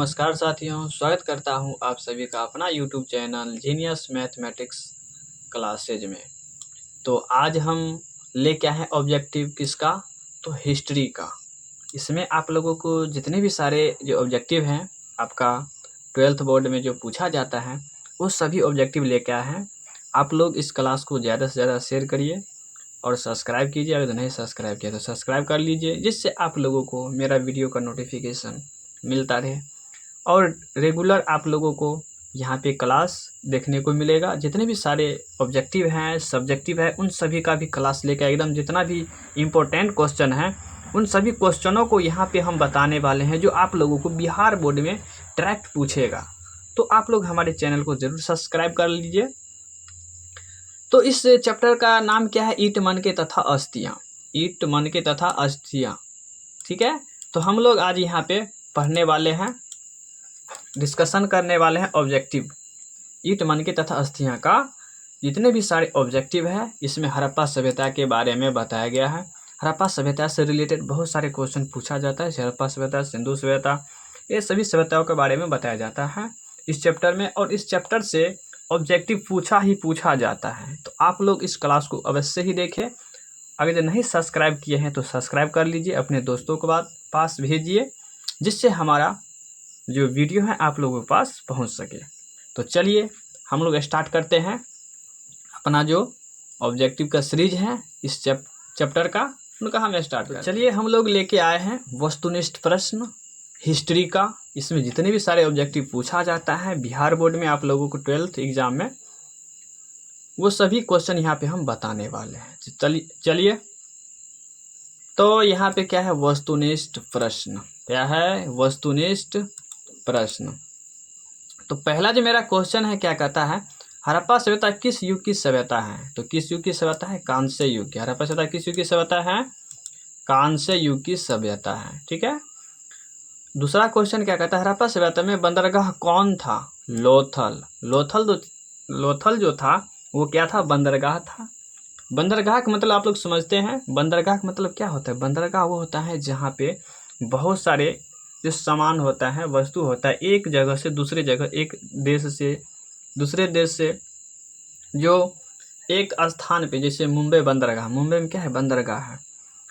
नमस्कार साथियों, स्वागत करता हूं आप सभी का अपना YouTube channel genius mathematics classes में। तो आज हम लेके आए हैं ऑब्जेक्टिव किसका, तो हिस्ट्री का। इसमें आप लोगों को जितने भी सारे जो ऑब्जेक्टिव हैं आपका 12th बोर्ड में जो पूछा जाता है वो सभी ऑब्जेक्टिव लेके आए हैं। आप लोग इस क्लास को ज़्यादा से ज़्यादा शेयर करिए और सब्सक्राइब कीजिए। अगर नहीं सब्सक्राइब किया तो सब्सक्राइब कर लीजिए, जिससे आप लोगों को मेरा वीडियो का नोटिफिकेशन मिलता रहे और रेगुलर आप लोगों को यहाँ पे क्लास देखने को मिलेगा। जितने भी सारे ऑब्जेक्टिव हैं, सब्जेक्टिव है, उन सभी का भी क्लास लेकर एकदम जितना भी इम्पोर्टेंट क्वेश्चन है उन सभी क्वेश्चनों को यहाँ पे हम बताने वाले हैं, जो आप लोगों को बिहार बोर्ड में डायरेक्ट पूछेगा। तो आप लोग हमारे चैनल को ज़रूर सब्सक्राइब कर लीजिए। तो इस चैप्टर का नाम क्या है, ईट मन के तथा अस्थियाँ। ईट मन के तथा अस्थियाँ, ठीक है। तो हम लोग आज यहाँ पे पढ़ने वाले हैं, डिस्कशन करने वाले हैं ऑब्जेक्टिव ईट मन के तथा अस्थियाँ का। जितने भी सारे ऑब्जेक्टिव है इसमें हड़प्पा सभ्यता के बारे में बताया गया है। हड़प्पा सभ्यता से रिलेटेड बहुत सारे क्वेश्चन पूछा जाता है। हड़प्पा सभ्यता, सिंधु सभ्यता, ये सभी सभ्यताओं के बारे में बताया जाता है इस चैप्टर में, और इस चैप्टर से ऑब्जेक्टिव पूछा जाता है। तो आप लोग इस क्लास को अवश्य ही देखें। अगर नहीं सब्सक्राइब किए हैं तो सब्सक्राइब कर लीजिए, अपने दोस्तों के पास भेजिए, जिससे हमारा जो वीडियो है आप लोगों के पास पहुंच सके। तो चलिए हम लोग स्टार्ट करते हैं अपना जो ऑब्जेक्टिव का सीरीज है इस चैप्टर का, उनका हम स्टार्ट करते हैं। चलिए हम लोग लेके आए हैं वस्तुनिष्ठ प्रश्न हिस्ट्री का। इसमें जितने भी सारे ऑब्जेक्टिव पूछा जाता है बिहार बोर्ड में आप लोगों को 12th एग्जाम में, वो सभी क्वेश्चन यहाँ पे हम बताने वाले हैं। चलिए तो यहाँ पे क्या है, वस्तुनिष्ठ प्रश्न। क्या है, वस्तुनिष्ठ प्रश्न। तो पहला जो मेरा क्वेश्चन है क्या कहता है, हड़प्पा सभ्यता किस युग की सभ्यता है। तो किस युग की सभ्यता है, कांस्य युग की। हड़प्पा सभ्यता किस युग की सभ्यता है, कांस्य युग की सभ्यता है, ठीक है। दूसरा क्वेश्चन क्या कहता है, हड़प्पा सभ्यता में बंदरगाह कौन था, लोथल। लोथल जो था वो क्या था, बंदरगाह था। बंदरगाह का मतलब आप लोग समझते हैं, बंदरगाह का मतलब क्या होता है। बंदरगाह वो होता है जहाँ पे बहुत सारे जो सामान होता है, वस्तु होता है, एक जगह से दूसरे जगह, एक देश से दूसरे देश से, जो एक स्थान पे, जैसे मुंबई बंदरगाह, मुंबई में क्या है, बंदरगाह है।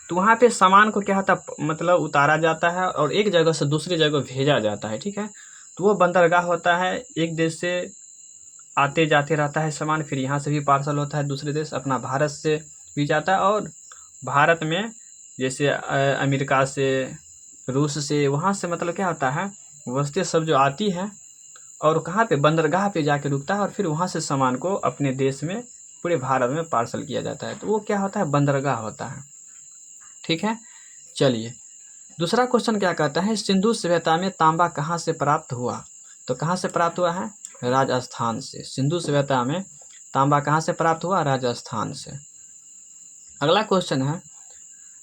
तो वहाँ पे सामान को क्या होता है, मतलब उतारा जाता है और एक जगह से दूसरी जगह भेजा जाता है, ठीक है। तो वो बंदरगाह होता है, एक देश से आते जाते रहता है सामान, फिर यहाँ से भी पार्सल होता है दूसरे देश, अपना भारत से भी जाता है, और भारत में जैसे अमेरिका से, रूस से, वहाँ से मतलब क्या होता है, वस्तुएं सब जो आती हैं और कहाँ पे, बंदरगाह पे जाके रुकता है, और फिर वहाँ से सामान को अपने देश में, पूरे भारत में पार्सल किया जाता है। तो वो क्या होता है, बंदरगाह होता है, ठीक है। चलिए दूसरा क्वेश्चन क्या कहता है, सिंधु सभ्यता में तांबा कहाँ से प्राप्त हुआ। तो कहाँ से प्राप्त हुआ है, राजस्थान से। सिंधु सभ्यता में तांबा कहाँ से प्राप्त हुआ, राजस्थान से। अगला क्वेश्चन है,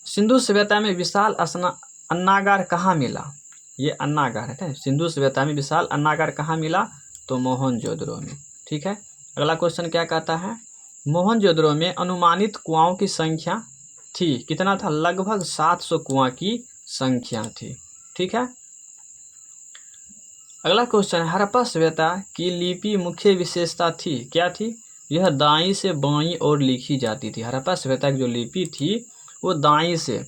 सिंधु सभ्यता में विशाल अन्नागार कहाँ मिला। ये अन्नागार है, सिंधु सभ्यता में विशाल अन्नागार कहाँ मिला, तो मोहनजोदड़ो में, ठीक है। अगला क्वेश्चन क्या कहता है, मोहनजोदड़ो में अनुमानित कुआओं की संख्या थी, कितना था, लगभग 700 कुआं की संख्या थी, ठीक है। अगला क्वेश्चन है, हड़प्पा सभ्यता की लिपि मुख्य विशेषता थी, क्या थी, यह दाईं से बाईं ओर लिखी जाती थी। हड़प्पा सभ्यता की जो लिपि थी वो दाईं से,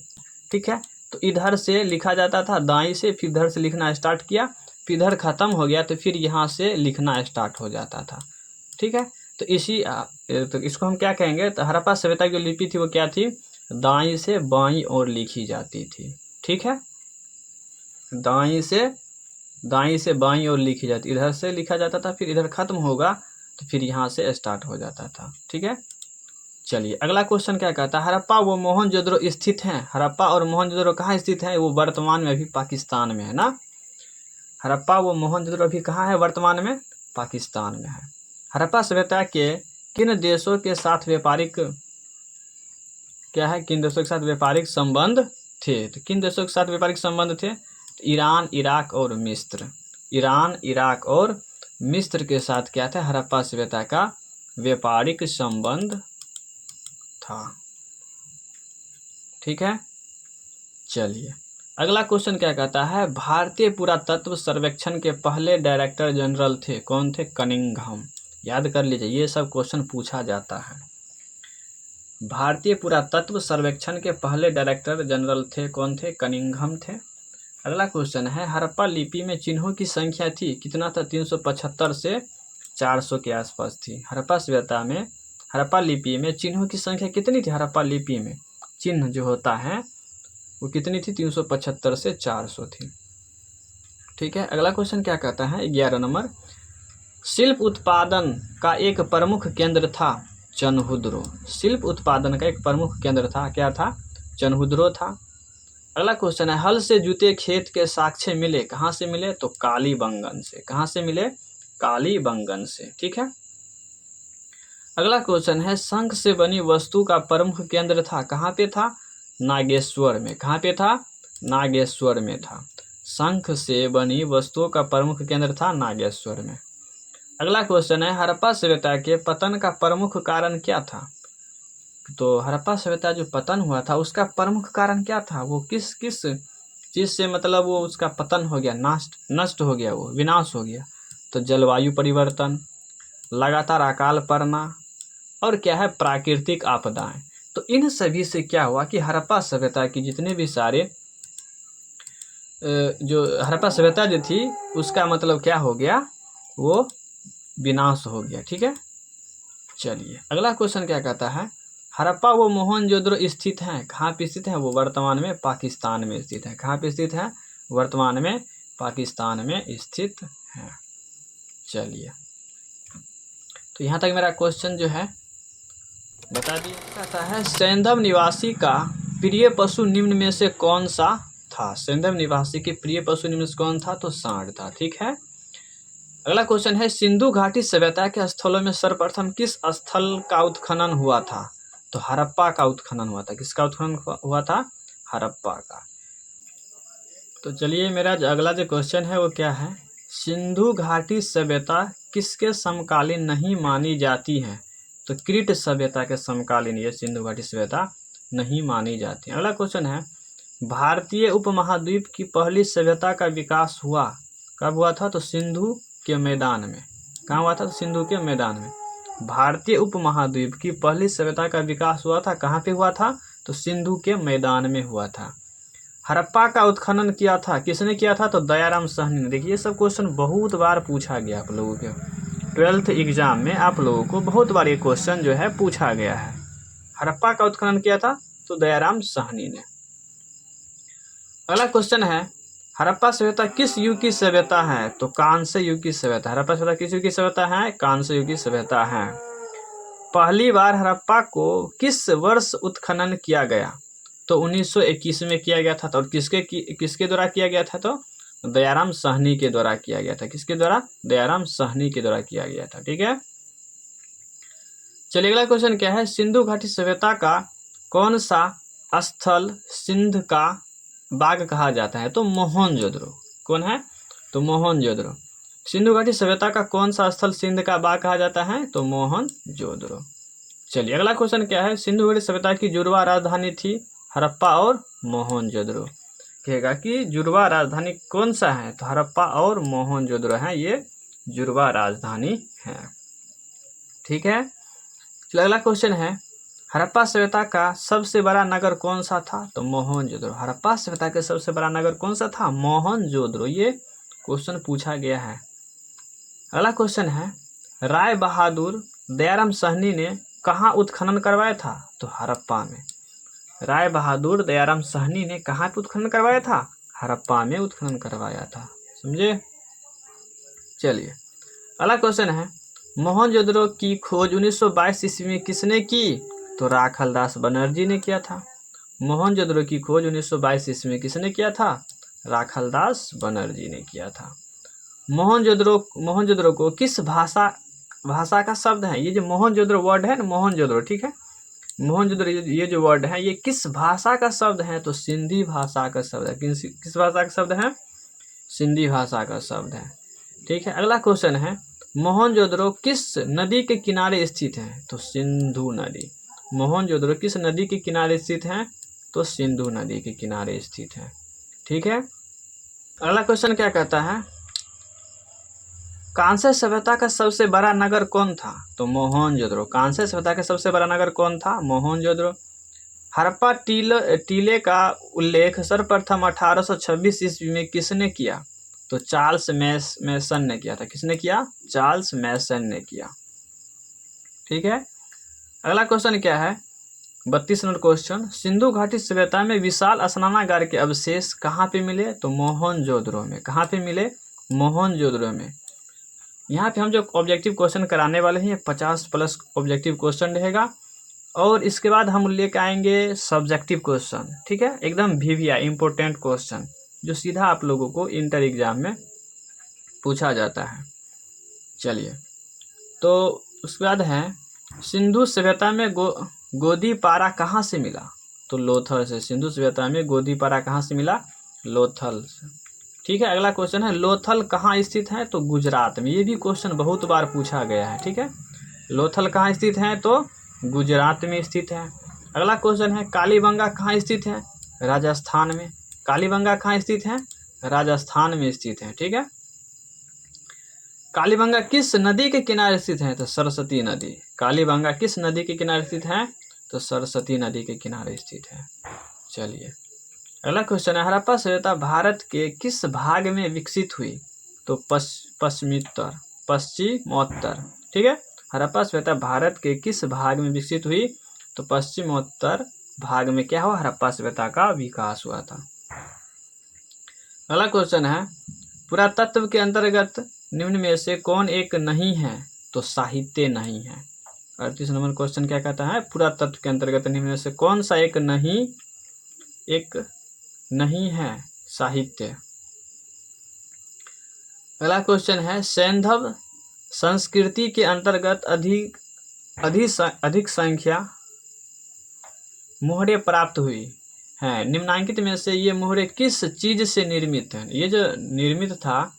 ठीक है। तो इधर से लिखा जाता था, दाईं से, फिर इधर से लिखना स्टार्ट किया, फिर इधर खत्म हो गया तो फिर यहाँ से लिखना स्टार्ट हो जाता था, ठीक है। तो तो इसको हम क्या कहेंगे, तो हड़प्पा सभ्यता की जो लिपि थी वो क्या थी, दाईं से बाईं ओर लिखी जाती थी, ठीक है। दाईं से बाईं ओर लिखी जाती, इधर से लिखा जाता था, फिर इधर खत्म होगा तो फिर यहाँ से स्टार्ट हो जाता था, ठीक है। चलिए अगला क्वेश्चन क्या कहता है, हड़प्पा व मोहनजोदड़ो स्थित हैं। हड़प्पा और मोहनजोदड़ो कहाँ स्थित है, वो वर्तमान में अभी पाकिस्तान में है ना। हड़प्पा व मोहनजोदड़ो अभी कहाँ है, वर्तमान में पाकिस्तान में है। हड़प्पा सभ्यता के किन देशों के साथ व्यापारिक, क्या है, किन देशों के साथ व्यापारिक संबंध थे। तो किन देशों के साथ व्यापारिक संबंध थे, ईरान, इराक और मिस्र। ईरान, इराक और मिस्र के साथ क्या था, हड़प्पा सभ्यता का व्यापारिक संबंध था, ठीक है। चलिए अगला क्वेश्चन क्या कहता है, भारतीय पुरातत्व सर्वेक्षण के पहले डायरेक्टर जनरल थे, कौन थे? कनिंघम। याद कर लीजिए, ये सब क्वेश्चन पूछा जाता है। भारतीय पुरातत्व सर्वेक्षण के पहले डायरेक्टर जनरल थे, कौन थे? कनिंघम थे। अगला क्वेश्चन है, हड़प्पा लिपि में चिन्हों की संख्या थी, कितना था? 375 से 400 के आसपास थी। हड़प्पा सभ्यता में, हड़प्पा लिपि में चिन्हों की संख्या कितनी थी? हड़प्पा लिपि में चिन्ह जो होता है वो कितनी थी? 375 से 400 थी। ठीक है, अगला क्वेश्चन क्या कहता है, 11 नंबर, शिल्प उत्पादन का एक प्रमुख केंद्र था, चनहुद्रो। शिल्प उत्पादन का एक प्रमुख केंद्र था, क्या था? चनहुद्रो था। अगला क्वेश्चन है, हल से जुते खेत के साक्ष्य मिले, कहाँ से मिले? तो कालीबंगन से। कहाँ से मिले? कालीबंगन से। ठीक है, अगला क्वेश्चन है, शंख से बनी वस्तु का प्रमुख केंद्र था, कहाँ पे था? नागेश्वर में। कहाँ पे था? नागेश्वर में था। शंख से बनी वस्तुओं का प्रमुख केंद्र था नागेश्वर में। अगला क्वेश्चन है, हड़प्पा सभ्यता के पतन का प्रमुख कारण क्या था? तो हड़प्पा सभ्यता जो पतन हुआ था उसका प्रमुख कारण क्या था? वो किस किस चीज से मतलब वो उसका पतन हो गया, नष्ट हो गया, वो विनाश हो गया? तो जलवायु परिवर्तन, लगातार अकाल पड़ना, और क्या है? प्राकृतिक आपदाएं। तो इन सभी से क्या हुआ कि हड़प्पा सभ्यता की जितने भी सारे जो हड़प्पा सभ्यता जो थी उसका मतलब क्या हो गया? वो विनाश हो गया। ठीक है, चलिए अगला क्वेश्चन क्या कहता है, हड़प्पा व मोहनजोदड़ो स्थित हैं, कहाँ पे स्थित है? वो वर्तमान में पाकिस्तान में स्थित है। कहाँ पे स्थित है? वर्तमान में पाकिस्तान में स्थित है। चलिए, तो यहाँ तक मेरा क्वेश्चन जो है बता दिए। कहता है, सैंधव निवासी का प्रिय पशु निम्न में से कौन सा था? सैंधव निवासी के प्रिय पशु निम्न में से कौन था? तो सांड था। ठीक है, अगला क्वेश्चन है, सिंधु घाटी सभ्यता के स्थलों में सर्वप्रथम किस स्थल का उत्खनन हुआ था? तो हड़प्पा का उत्खनन हुआ था। किसका उत्खनन हुआ था? हड़प्पा का। तो चलिए, मेरा जो अगला जो क्वेश्चन है वो क्या है, सिंधु घाटी सभ्यता किसके समकालीन नहीं मानी जाती है? तो क्रीट सभ्यता के समकालीन ये सिंधु घाटी सभ्यता नहीं मानी जाती है। अगला क्वेश्चन है, भारतीय उपमहाद्वीप की पहली सभ्यता का विकास हुआ, कब हुआ था? तो सिंधु के मैदान में। कहाँ हुआ था? तो सिंधु के मैदान में। भारतीय उपमहाद्वीप की पहली सभ्यता का विकास हुआ था, कहाँ पे हुआ था? तो सिंधु के मैदान में हुआ था। हड़प्पा का उत्खनन किया था, किसने किया था? तो दयाराम साहनी ने। देखिए, ये सब क्वेश्चन बहुत बार पूछा गया आप लोगों के 12th एग्जाम में, आप लोगों को बहुत बार ये क्वेश्चन जो है पूछा गया है। हड़प्पा का उत्खनन किया था तो दयाराम साहनी ने। अगला क्वेश्चन है, हड़प्पा सभ्यता किस युग की सभ्यता है? तो कांस्य युग की सभ्यता। हड़प्पा सभ्यता किस युग की सभ्यता है? कांस्य युग की सभ्यता है। पहली बार हड़प्पा को किस वर्ष उत्खनन किया गया? तो 1921 में किया गया था। और किसके द्वारा किया गया था? तो दयाराम साहनी के द्वारा किया गया था। किसके द्वारा? दयाराम साहनी के द्वारा किया गया था। ठीक है, चलिए अगला क्वेश्चन क्या है, सिंधु घाटी सभ्यता का कौन सा स्थल सिंध का बाग कहा जाता है? तो मोहनजोदड़ो। कौन है? तो मोहनजोदड़ो। सिंधु घाटी सभ्यता का कौन सा स्थल सिंध का बाग कहा जाता है? तो मोहनजोदड़ो। चलिए अगला क्वेश्चन क्या है, सिंधु घाटी सभ्यता की जुड़वा राजधानी थी हड़प्पा और मोहनजोदड़ो। कहेगा कि जुड़वा राजधानी कौन सा है? तो हड़प्पा और मोहनजोदड़ो है, ये जुड़वा राजधानी है। ठीक है, चलिए अगला क्वेश्चन है, हड़प्पा सभ्यता का सबसे बड़ा नगर कौन सा था? तो मोहनजोदड़ो। हड़प्पा सभ्यता का सबसे बड़ा नगर कौन सा था? मोहनजोदड़ो। ये क्वेश्चन पूछा गया है। अगला क्वेश्चन है, राय बहादुर दयाराम साहनी ने कहाँ उत्खनन करवाया था? तो हड़प्पा में। राय बहादुर दयाराम साहनी ने कहाँ पे उत्खनन करवाया था? हड़प्पा में उत्खनन करवाया था। समझे? चलिए अगला क्वेश्चन है, मोहनजोदड़ो की खोज 1922 ईस्वी में किसने की? तो राखालदास बनर्जी ने किया था। मोहनजोदड़ो की खोज 1922 ईस्वी में किसने किया था? राखालदास बनर्जी ने किया था। मोहनजोदड़ो को किस भाषा का शब्द है? ये जो मोहनजोदड़ो वर्ड है ना, मोहनजोदड़ो, ठीक है, मोहनजोदड़ो ये जो वर्ड है ये किस भाषा का शब्द है? तो सिंधी भाषा का शब्द है। किस भाषा का शब्द है? सिंधी भाषा का शब्द है। ठीक है, अगला क्वेश्चन है, मोहनजोदड़ो किस नदी के किनारे स्थित है? तो सिंधु नदी। मोहनजोदड़ो किस नदी के किनारे स्थित है? तो सिंधु नदी के किनारे स्थित है। ठीक है। अगला क्वेश्चन क्या कहता है, कांस्य सभ्यता का सबसे बड़ा नगर कौन था? तो मोहनजोदड़ो। कांस्य सभ्यता का सबसे बड़ा नगर कौन था? मोहनजोदड़ो। हड़प्पा टीले का उल्लेख सर्वप्रथम 1826 ईस्वी में किसने किया? तो चार्ल्स मैसन ने किया था। किसने किया? चार्ल्स मैसन ने किया। ठीक है। अगला क्वेश्चन क्या है, 32 नंबर क्वेश्चन, सिंधु घाटी सभ्यता में विशाल स्नानागार के अवशेष कहाँ पे मिले? तो मोहनजोदड़ो में। कहाँ पे मिले? मोहनजोदड़ो में। यहाँ पे हम जो ऑब्जेक्टिव क्वेश्चन कराने वाले हैं 50+ ऑब्जेक्टिव क्वेश्चन रहेगा, और इसके बाद हम लेकर आएंगे सब्जेक्टिव क्वेश्चन। ठीक है, एकदम VVI इंपॉर्टेंट क्वेश्चन जो सीधा आप लोगों को इंटर एग्जाम में पूछा जाता है। चलिए, तो उसके बाद है, सिंधु सभ्यता में गोदीपारा कहाँ से मिला? तो लोथल से। सिंधु सभ्यता में गोदीपारा कहाँ से मिला? लोथल से। ठीक है। अगला क्वेश्चन है, लोथल कहाँ स्थित है? तो गुजरात में। ये भी क्वेश्चन बहुत बार पूछा गया है। ठीक है, लोथल कहाँ स्थित है? तो गुजरात में स्थित है। अगला क्वेश्चन है, कालीबंगा कहाँ स्थित है? राजस्थान में। कालीबंगा कहाँ स्थित है? राजस्थान में स्थित है। ठीक है। कालीबंगा किस नदी के किनारे स्थित है? तो सरस्वती नदी। कालीबंगा किस नदी के किनारे स्थित है? तो सरस्वती नदी के किनारे स्थित है। चलिए, अगला क्वेश्चन है, हड़प्पा सभ्यता भारत के किस भाग में विकसित हुई? तो पश्चिमोत्तर। ठीक है, हड़प्पा सभ्यता भारत के किस भाग में विकसित हुई? तो पश्चिमोत्तर भाग में क्या हुआ? हड़प्पा सभ्यता का विकास हुआ था। अगला क्वेश्चन है, पुरातत्व के अंतर्गत निम्न में से कौन एक नहीं है? तो साहित्य नहीं है। 38 नंबर क्वेश्चन क्या कहता है, पुरातत्व के अंतर्गत निम्न में से कौन सा एक नहीं है? साहित्य। अगला क्वेश्चन है, सैंधव संस्कृति के अंतर्गत अधिक संख्या मोहरे प्राप्त हुई है। निम्नांकित में से ये मोहरे किस चीज से निर्मित है? ये जो निर्मित था,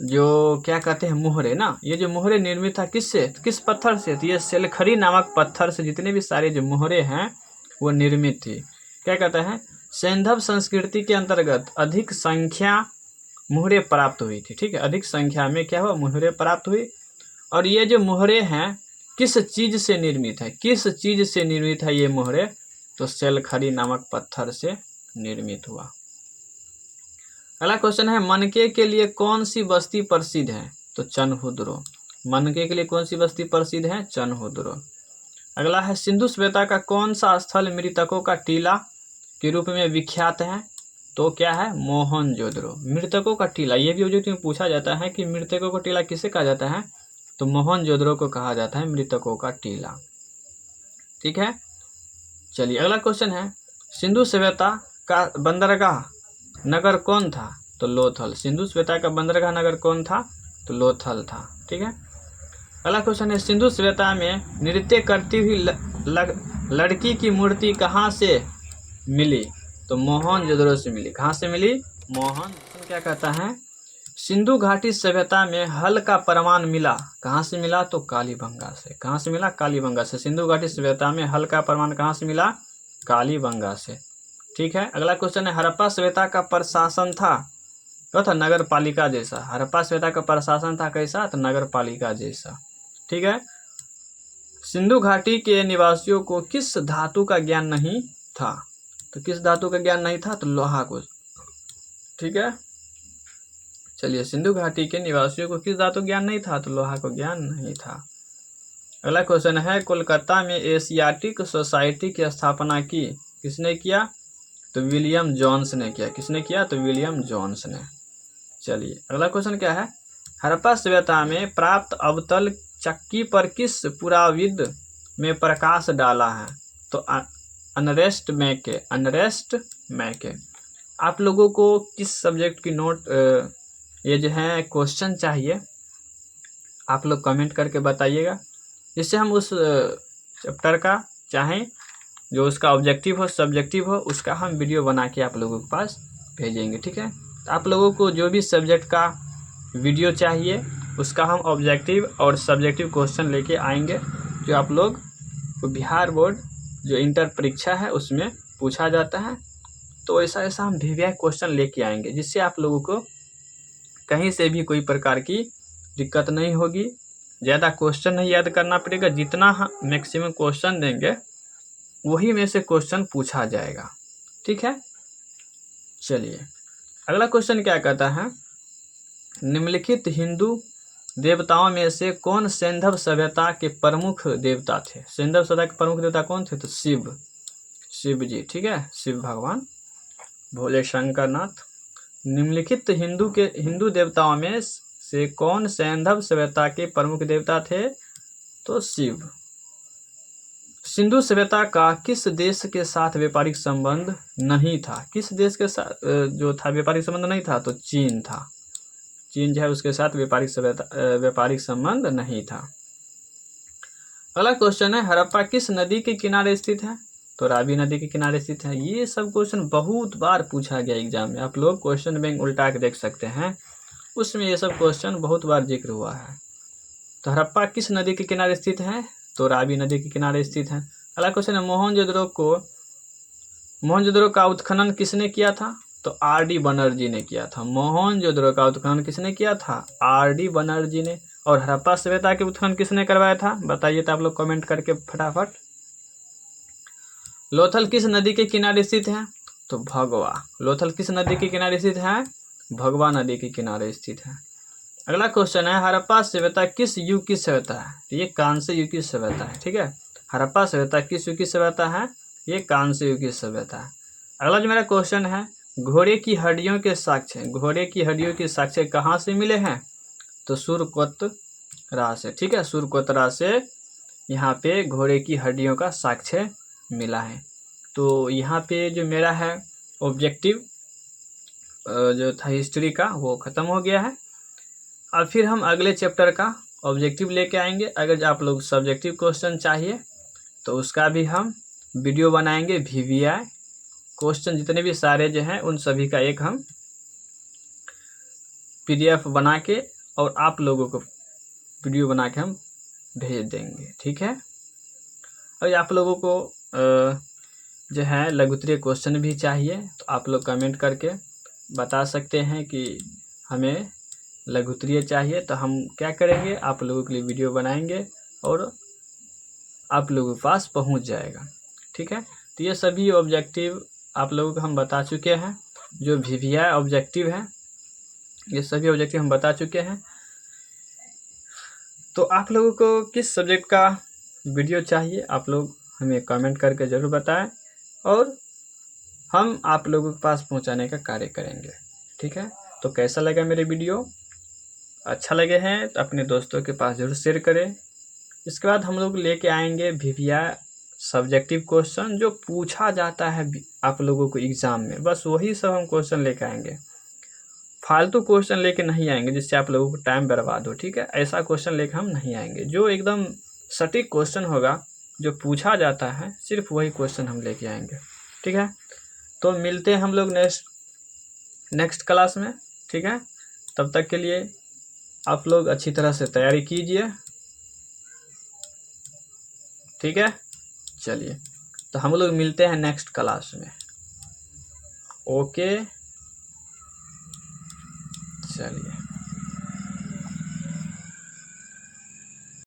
जो क्या कहते हैं मोहरे ना, ये जो मोहरे निर्मित था किससे? किस पत्थर से? तो ये सेलखड़ी नामक पत्थर से जितने भी सारे जो मोहरे हैं वो निर्मित थी। क्या कहता है, सैंधव संस्कृति के अंतर्गत अधिक संख्या मोहरे प्राप्त हुई थी। ठीक है, अधिक संख्या में क्या हुआ? मोहरे प्राप्त हुई। और ये जो मोहरे हैं किस चीज से निर्मित है? किस चीज से निर्मित है ये मोहरे? तो सेलखड़ी नामक पत्थर से निर्मित हुआ। अगला क्वेश्चन है, मनके के लिए कौन सी बस्ती प्रसिद्ध है? तो चनहुद्रो। मनके के लिए कौन सी बस्ती प्रसिद्ध है? चनहुद्रो। अगला है, सिंधु सभ्यता का कौन सा स्थल मृतकों का टीला के रूप में विख्यात है? तो क्या है? मोहनजोदड़ो। मृतकों का टीला, ये भी ऑब्जेक्टिव में पूछा जाता है कि मृतकों का टीला किसे कहा जाता है? तो मोहनजोदड़ो को कहा जाता है मृतकों का टीला। ठीक है। चलिए, अगला क्वेश्चन है, सिंधु सभ्यता का बंदरगाह नगर कौन था? तो लोथल। सिंधु सभ्यता का बंदरगाह नगर कौन था? तो लोथल था। ठीक है। अगला क्वेश्चन है, सिंधु सभ्यता में नृत्य करती हुई लड़की की मूर्ति कहाँ से मिली? तो मोहनजोदड़ो से मिली। कहाँ से मिली? मोहन। क्या कहता है, सिंधु घाटी सभ्यता में हल का प्रमाण मिला। कहाँ से मिला? तो कालीबंगा से। कहाँ से मिला? कालीबंगा से। सिंधु घाटी सभ्यता में हल का प्रमाण कहाँ से मिला? कालीबंगा से। ठीक है। अगला क्वेश्चन है, हड़प्पा सभ्यता का प्रशासन था क्या था? नगर पालिका जैसा। हड़प्पा सभ्यता का प्रशासन था कैसा? तो नगर पालिका जैसा। ठीक है। सिंधु घाटी के निवासियों को किस धातु का ज्ञान नहीं था? तो किस धातु का ज्ञान नहीं था? तो लोहा को। ठीक है। चलिए, सिंधु घाटी के निवासियों को किस धातु ज्ञान नहीं था? तो लोहा को ज्ञान नहीं था। अगला क्वेश्चन है, कोलकाता में एशियाटिक सोसाइटी की स्थापना की किसने किया? तो विलियम जोन्स ने किया। किसने किया? तो विलियम जोन्स ने। चलिए, अगला क्वेश्चन क्या है, हड़प्पा सभ्यता में प्राप्त अवतल चक्की पर किस पुराविद में प्रकाश डाला है? तो अनरेस्ट मैके। आप लोगों को किस सब्जेक्ट की नोट ये जो है क्वेश्चन चाहिए, आप लोग कमेंट करके बताइएगा, जिससे हम उस चैप्टर का चाहें जो उसका ऑब्जेक्टिव हो सब्जेक्टिव हो उसका हम वीडियो बना के आप लोगों के पास भेजेंगे। ठीक है। तो आप लोगों को जो भी सब्जेक्ट का वीडियो चाहिए उसका हम ऑब्जेक्टिव और सब्जेक्टिव क्वेश्चन लेके आएंगे, जो आप लोग को बिहार बोर्ड जो इंटर परीक्षा है उसमें पूछा जाता है। तो ऐसा ऐसा हम वीवीआई क्वेश्चन लेके आएंगे, जिससे आप लोगों को कहीं से भी कोई प्रकार की दिक्कत नहीं होगी, ज़्यादा क्वेश्चन नहीं याद करना पड़ेगा। जितना हम मैक्सिमम क्वेश्चन देंगे वही में से क्वेश्चन पूछा जाएगा, ठीक है। चलिए अगला क्वेश्चन क्या कहता है, निम्नलिखित हिंदू देवताओं में से कौन सैंधव सभ्यता के प्रमुख देवता थे। सैंधव सभ्यता के प्रमुख देवता कौन थे, तो शिव जी, ठीक है, शिव भगवान, भोले शंकर नाथ। निम्नलिखित हिंदू देवताओं में से कौन सैंधव सभ्यता के प्रमुख देवता थे, तो शिव। सिंधु सभ्यता का किस देश के साथ व्यापारिक संबंध नहीं था, किस देश के साथ जो था व्यापारिक संबंध नहीं था, तो चीन था। चीन जो है उसके साथ व्यापारिक संबंध नहीं था। अगला क्वेश्चन है, हड़प्पा किस नदी के किनारे स्थित है, तो रावी नदी के किनारे स्थित है। ये सब क्वेश्चन बहुत बार पूछा गया एग्जाम में, आप लोग क्वेश्चन बैंक उल्टा के देख सकते हैं, उसमें ये सब क्वेश्चन बहुत बार जिक्र हुआ है। तो हड़प्पा किस नदी के किनारे स्थित है, तो रावी नदी के किनारे स्थित है। अगला क्वेश्चन है, मोहनजोदड़ो का उत्खनन किसने किया था, तो आर.डी. बनर्जी ने किया था। मोहनजोदड़ो का उत्खनन किसने किया था, आर.डी. बनर्जी ने। और हड़प्पा सभ्यता के उत्खनन किसने करवाया था, बताइए तो आप लोग कमेंट करके फटाफट। लोथल किस नदी के किनारे स्थित है, तो भगवा। लोथल किस नदी के किनारे स्थित है, भगवा नदी के किनारे स्थित है। अगला क्वेश्चन है, हड़प्पा सभ्यता किस युग की सभ्यता है, तो ये कांस्य युग की सभ्यता है, ठीक है। हड़प्पा सभ्यता किस युग की सभ्यता है, ये कांस्य युग की सभ्यता है। अगला जो मेरा क्वेश्चन है, घोड़े की हड्डियों के साक्ष्य कहाँ से मिले हैं, तो सुरकोतरा से, ठीक है, सुरकोतरा से यहाँ पे घोड़े की हड्डियों का साक्ष्य मिला है। तो यहाँ पे जो मेरा है ऑब्जेक्टिव जो था हिस्ट्री का वो ख़त्म हो गया है। और फिर हम अगले चैप्टर का ऑब्जेक्टिव लेके आएंगे। अगर आप लोग सब्जेक्टिव क्वेश्चन चाहिए तो उसका भी हम वीडियो बनाएंगे। वीवीआई क्वेश्चन जितने भी सारे जो हैं उन सभी का एक हम पीडीएफ बना के और आप लोगों को वीडियो बना के हम भेज देंगे, ठीक है। और आप लोगों को जो है लघुत्तरीय क्वेश्चन भी चाहिए तो आप लोग कमेंट करके बता सकते हैं कि हमें लघुत्तरीय चाहिए, तो हम क्या करेंगे, आप लोगों के लिए वीडियो बनाएंगे और आप लोगों के पास पहुंच जाएगा, ठीक है। तो ये सभी ऑब्जेक्टिव आप लोगों को हम बता चुके हैं, जो वीवीआई ऑब्जेक्टिव है ये सभी ऑब्जेक्टिव हम बता चुके हैं। तो आप लोगों को किस सब्जेक्ट का वीडियो चाहिए आप लोग हमें कमेंट करके ज़रूर बताएं और हम आप लोगों के पास पहुंचाने का कार्य करेंगे, ठीक है। तो कैसा लगा मेरे वीडियो, अच्छा लगे हैं तो अपने दोस्तों के पास ज़रूर शेयर करें। इसके बाद हम लोग लेके आएंगे वीवीआई सब्जेक्टिव क्वेश्चन जो पूछा जाता है आप लोगों को एग्ज़ाम में, बस वही सब हम क्वेश्चन लेके आएंगे। फालतू क्वेश्चन लेके नहीं आएंगे जिससे आप लोगों को टाइम बर्बाद हो, ठीक है। ऐसा क्वेश्चन लेके हम नहीं आएंगे, जो एकदम सटीक क्वेश्चन होगा जो पूछा जाता है सिर्फ वही क्वेश्चन हम लेके आएंगे, ठीक है। तो मिलते हैं हम लोग नेक्स्ट क्लास में, ठीक है। तब तक के लिए आप लोग अच्छी तरह से तैयारी कीजिए, ठीक है। चलिए तो हम लोग मिलते हैं नेक्स्ट क्लास में, ओके, चलिए।